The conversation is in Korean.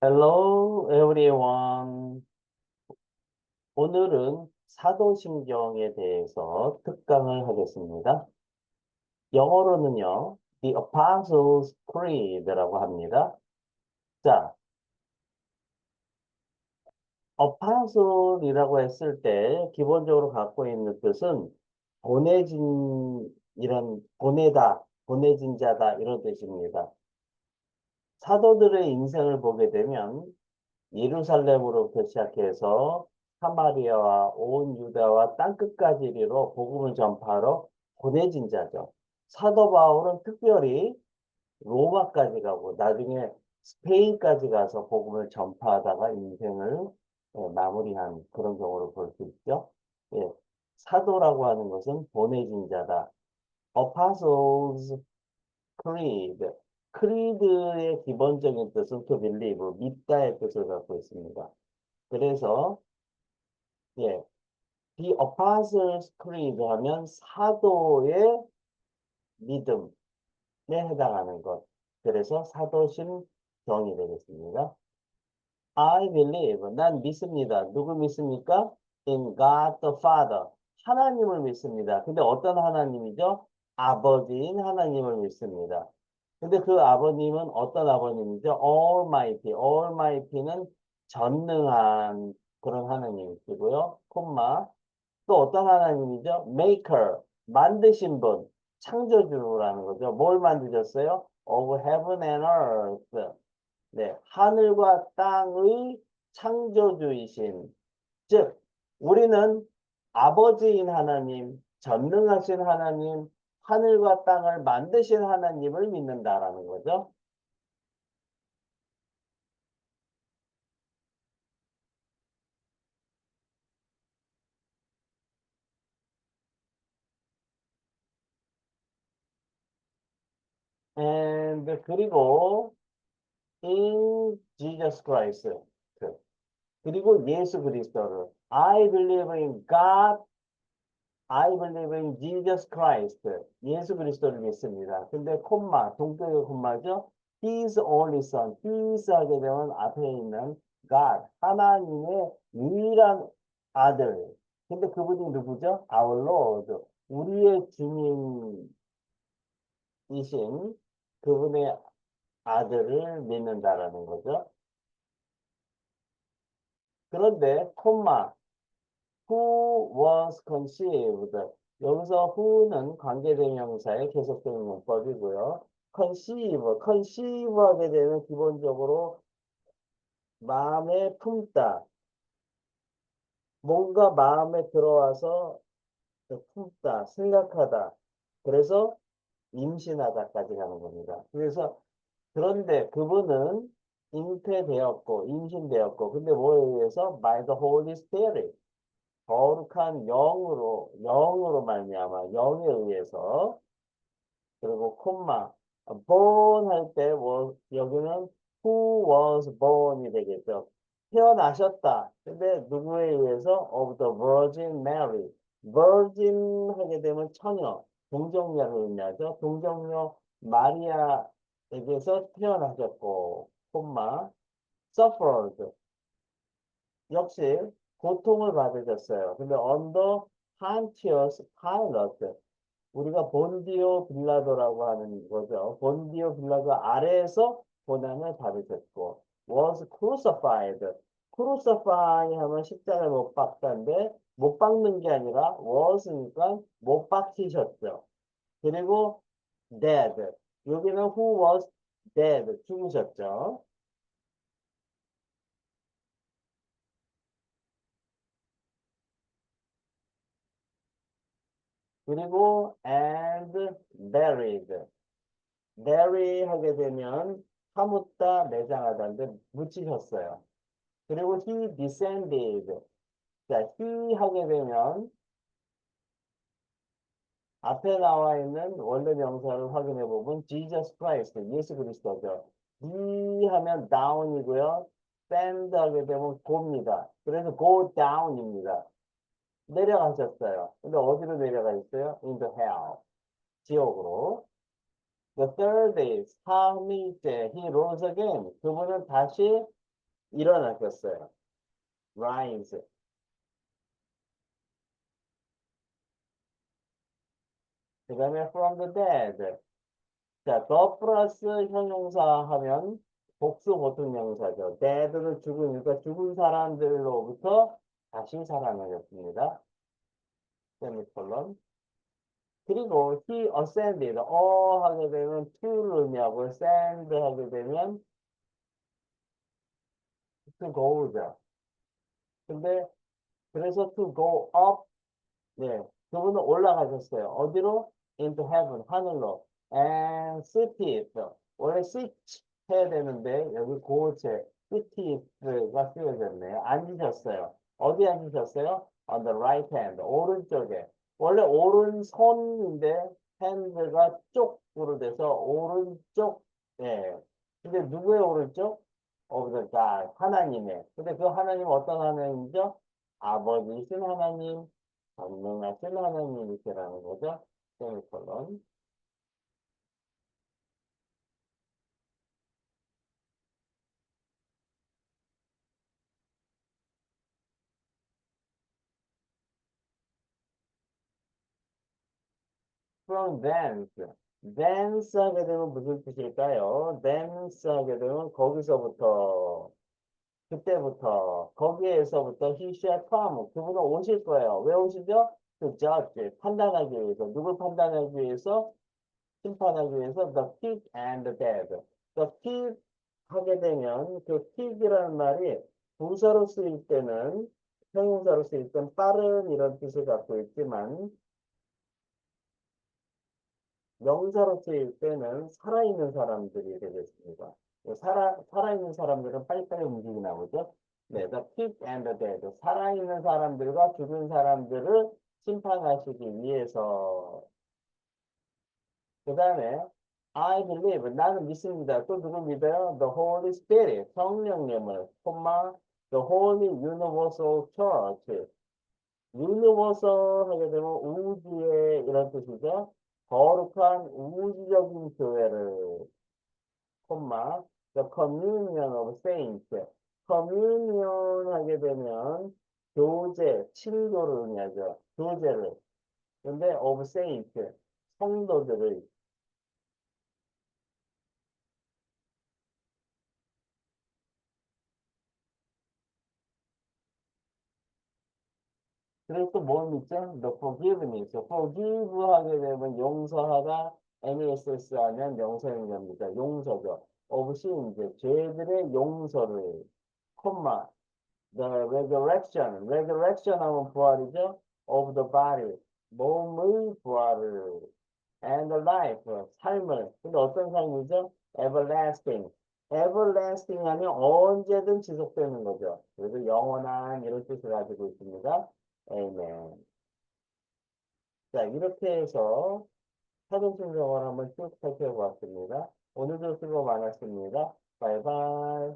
Hello everyone. 오늘은 사도신경에 대해서 특강을 하겠습니다. 영어로는요, The Apostles' Creed라고 합니다. 자, Apostle이라고 했을 때 기본적으로 갖고 있는 뜻은 보내진, 이런 보내다, 보내진 자다 이런 뜻입니다. 사도들의 인생을 보게 되면 예루살렘으로부터 시작해서 사마리아와 온 유다와 땅끝까지 이르러 복음을 전파하러 보내진 자죠. 사도 바울은 특별히 로마까지 가고 나중에 스페인까지 가서 복음을 전파하다가 인생을 마무리한 그런 경우를 볼 수 있죠. 예, 사도라고 하는 것은 보내진 자다. Apostles Creed. 크리드의 기본적인 뜻은 to believe, 믿다의 뜻을 갖고 있습니다. 그래서 예, The Apostles' Creed 하면 사도의 믿음에 해당하는 것. 그래서 사도신 경이 되겠습니다. I believe, 난 믿습니다. 누구 믿습니까? In God the Father, 하나님을 믿습니다. 근데 어떤 하나님이죠? 아버지인 하나님을 믿습니다. 근데 그 아버님은 어떤 아버님이죠? Almighty, Almighty는 전능한 그런 하나님이시고요. 콤마, 또 어떤 하나님이죠? Maker, 만드신 분, 창조주라는 거죠. 뭘 만드셨어요? Of heaven and earth. 네, 하늘과 땅의 창조주이신, 즉, 우리는 아버지인 하나님, 전능하신 하나님, 하늘과 땅을 만드신 하나님을 믿는다라는 거죠. And 그리고 in Jesus Christ. 그리고 예수 그리스도를 I believe in God, I believe in Jesus Christ. 예수 그리스도를 믿습니다. 근데 콤마, 동격의 콤마죠. His only son. His 하게 되면 앞에 있는 God, 하나님의 유일한 아들. 근데 그분이 누구죠? Our Lord. 우리의 주님이신 그분의 아들을 믿는다라는 거죠. 그런데 콤마, who was conceived. 여기서 who는 관계대명사의 계속되는 문법이고요. conceive 하게 되면 기본적으로 마음에 품다. 뭔가 마음에 들어와서 품다, 생각하다. 그래서 임신하다까지 가는 겁니다. 그래서 그런데 그분은 잉태되었고 임신되었고 근데 뭐에 의해서 by the Holy Spirit 거룩한 영으로 말미암아 영에 의해서 그리고 콤마 born 할 때 뭐 여기는 who was born이 되겠죠. 태어나셨다. 근데 누구에 의해서 of the Virgin Mary. Virgin 하게 되면 처녀, 동정녀를 의미하죠. 동정녀 마리아에게서 태어나셨고 콤마 suffered 역시 고통을 받으셨어요. 근데 under Pontius Pilate 우리가 본디오 빌라도라고 하는 거죠. 본디오 빌라도 아래에서 고난을 받으셨고 was crucified. crucify 하면 십자가에 못 박다인데 못 박는 게 아니라 was니까 못 박히셨죠. 그리고 dead. 여기는 who was dead. 죽으셨죠. 그리고 and buried. bury 하게 되면 파묻다, 내장하다인데 묻히셨어요. 그리고 he descended. 자, he 하게 되면 앞에 나와 있는 원래 명사를 확인해 보면 Jesus Christ, 예수 그리스도죠. he 하면 down이고요. send 하게 되면 go입니다. 그래서 go down입니다. 내려가셨어요. 근데 어디로 내려가셨어요? into hell. 지옥으로. The third day, 3일째, he rose again. 그분은 다시 일어나셨어요. rise. 그 다음에 from the dead. 자, the 플러스 형용사 하면 복수 보통명사죠. dead는 죽으니까 죽은 사람들로부터 다시 살아나셨습니다. 세미콜론. 그리고 he ascended. 하게 되면 to를 의미하고 ascend 하게 되면 to go죠. 근데 그래서 to go up. 네, 그분은 올라가셨어요. 어디로? into heaven, 하늘로. and seated. 원래 sit 해야 되는데 여기 고체 seated가 쓰여졌네요. 앉으셨어요. 어디 앉으셨어요? on the right hand, 오른쪽에. 원래 오른손인데 hand가 쪽으로 돼서 오른쪽. 예. 근데 누구의 오른쪽? of the God, 하나님의. 근데 그 하나님 어떤 하나님이죠? 아버지이신 하나님. 전능하신 하나님이시라는 거죠. 세미콜론. From thence. thence 하게 되면 무슨 뜻일까요? thence 하게 되면 거기서부터, 그때부터, 거기에서부터 he shall come. 그분은 오실 거예요. 왜 오시죠? 그 judge, 판단하기 위해서. 누굴 판단하기 위해서? 심판하기 위해서 the pig and the dead. the pig 하게 되면 그 pig이라는 말이 부사로 쓰일 때는 형용사로 쓰일 때는 빠른 이런 뜻을 갖고 있지만 명사로 쓰일 때는 살아있는 사람들이 되겠습니다. 살아있는 사람들은 빨리빨리 움직이나 보죠. 네, the pig and the dead. 살아있는 사람들과 죽은 사람들을 심판하시기 위해서. 그 다음에 I believe, 나는 믿습니다. 또 누구 믿어요? The Holy Spirit, 성령님을, the Holy Universal Church. Universal 하게 되면 우주의 이런 뜻이죠. 거룩한 우주적인 교회를, the Communion of Saints. Communion 하게 되면 교제, 친교를 의미하죠. 교제를. 근데 of Saints, 성도들을. 그리고 또 뭘 믿죠? The forgiveness. forgive 하게 되면 용서하다, NESS 하면 명사형입니다. 용서죠. of sins, 죄들의 용서를, the resurrection. resurrection 하면 부활이죠. of the body, 몸의 부활을, and the life, 삶을. 근데 어떤 삶이죠? everlasting. everlasting 하면 언제든 지속되는 거죠. 그래서 영원한 이런 뜻을 가지고 있습니다. Amen. 자, 이렇게 해서 사전 신청을 한번 쭉 살펴보았습니다. 오늘도 수고 많았습니다. 바이바이.